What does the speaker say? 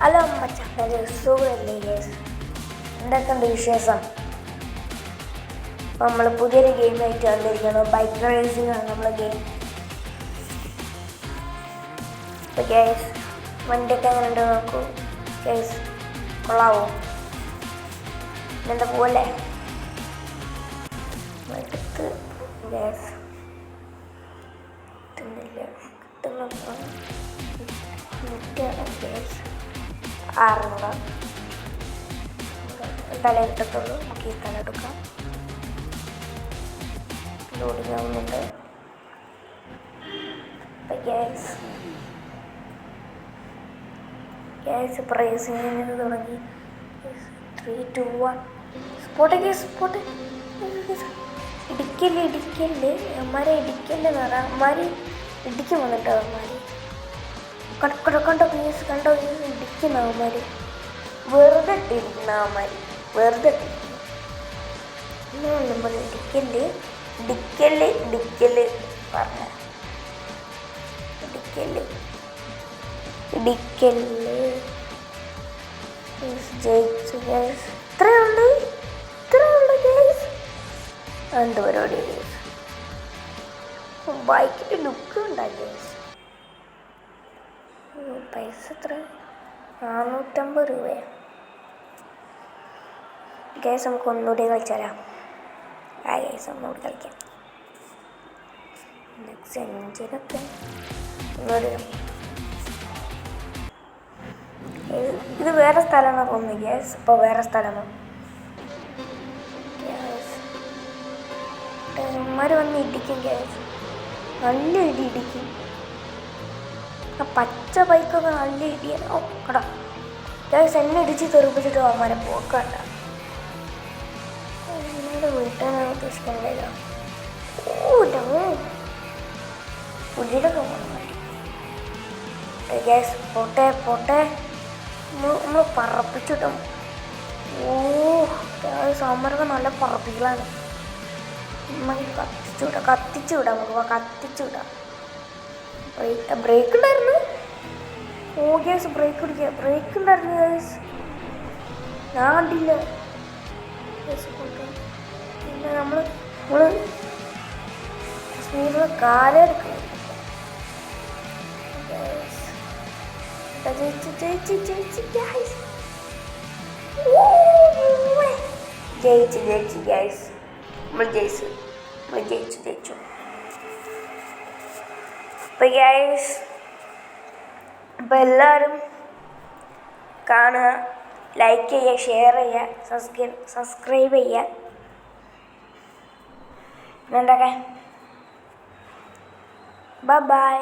Hello മച്ചാനെ, സുഖമല്ലേ guys? എന്തൊക്കെയുണ്ട് വിശേഷം? അപ്പോൾ നമ്മൾ പുതിയൊരു ഗെയിമായിട്ട് വന്നിരിക്കുന്നു. ബൈക്ക് റേസിംഗ് ആണ് നമ്മളെ ഗെയിം. അപ്പോൾ ഗൈസ്, വണ്ടിയൊക്കെ എങ്ങനെ ഉണ്ട് നോക്കൂ ഗൈസ്. കൊള്ളാവോ? എന്താ പോലെ എടുത്ത് ഗൈസ് ആറുന്നൂറ് തല കിട്ടത്തുള്ളൂ. നമുക്ക് ഈ തല എടുക്കാം. ലോഡിങ് ആവുന്നുണ്ട്. ഗ്യാസ് പ്രൈസിങ് തുടങ്ങി. 3, 2, 1 സ്പോട്ട്. ഇടിക്കല്ലേ അമ്മാരെ ഇടിക്കല്ലേ വേറെ അമ്മാര് ഇടിക്കും വന്നിട്ട് അവന്മാര് കണ്ടോ കേസ് ഇടിക്കുന്ന അവന്മാര് വെറുതെ ഇട്ടിരിക്കുന്ന അവന്മാര് വെറുതെ ഇട്ടിരിക്കുന്നു. നമ്മൾ ഇടിക്കല് പറഞ്ഞ ഇടിക്കല് ജയിച്ചു ഗ്യാസ്. ഇത്രേ ഉള്ളു ഗ്യാസ്. എന്ത് പരിപാടി ഗ്യാസ്? ബൈക്കിൻ്റെ ലുക്ക് ഉണ്ടായി ഗ്യാസ്. പൈസ എത്ര? 450 രൂപയാണ് ഗ്യാസ്. നമുക്ക് ഒന്നുകൂടി കളിച്ചാലോ? ഗ്യാസ് ഒന്നുകൂടി കളിക്കാം. എഞ്ചിനൊക്കെ ഒന്നുകൂടി. ഇത് വേറെ സ്ഥലമാണ് തോന്നുന്നു ഗ്യാസ്. ഇപ്പോൾ വേറെ സ്ഥലമാണ് ഗ്യാസ്. ഇവന്മാർ വന്ന് ഇടിക്കും ഗ്യാസ്. നല്ല ഇടിക്കും. ആ പച്ച ബൈക്കൊക്കെ നല്ല ഇടിയാണ്. ഓ കടാ ഗ്യാസ്. എന്നെ ഇടിച്ച് തെറിപ്പിച്ചിട്ട് അവന്മാരെ പോക്കണ്ട. എന്നോട് വീട്ടാനാണ് ഉദ്ദേശിക്കണ്ടല്ലോ. പുതിയതൊക്കെ പോകണം വേണ്ടി ഗ്യാസ്. പോട്ടെ നമ്മൾ പറപ്പിച്ചിട്ടും. ഗ്യാസ് അവന്മാരൊക്കെ നല്ല പറപ്പിക്കലാണ്. കത്തിച്ചുവിടാം. നമുക്ക് കത്തിച്ചുവിടാം. ബ്രേക്ക് ഉണ്ടായിരുന്നു. ഗ്യാസ് ബ്രേക്ക് ഉണ്ടായിരുന്നു ഗ്യാസ്. ഞാൻ കണ്ടില്ല ഗ്യാസ്. പിന്നെ നമ്മൾ സ്പീഡിൽ കാലെടുക്കണം. ജയിച്ചു ഗ്യാസ്. നമ്മൾ ജയിച്ചു. അപ്പോൾ ഗ്യാസ്, അപ്പോൾ എല്ലാവരും കാണുക, ലൈക്ക് ചെയ്യുക, ഷെയർ ചെയ്യുക, സബ്സ്ക്രൈബ് ചെയ്യുക. പിന്നെന്തൊക്കെ? ബൈ.